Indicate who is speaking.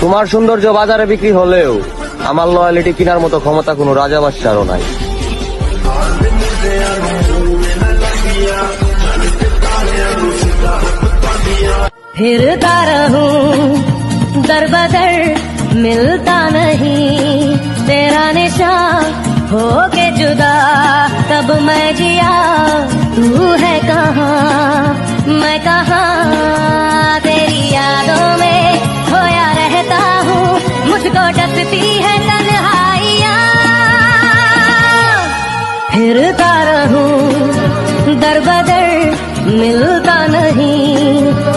Speaker 1: তোমার সৌন্দর্য বাজারে বিক্রি হলেও আমার লয়ালিটি কেনার মতো ক্ষমতা কোনো রাজা বাদশারও নাই।
Speaker 2: फिरता रहूं दर बदर मिलता नहीं तेरा निशान हो के जुदा तब मैं जिया तू है कहाँ मैं कहाँ तेरी यादों में खोया रहता हूँ मुझको डसती है तन्हाइयाँ फिरता रहूं दर बदर मिलता नहीं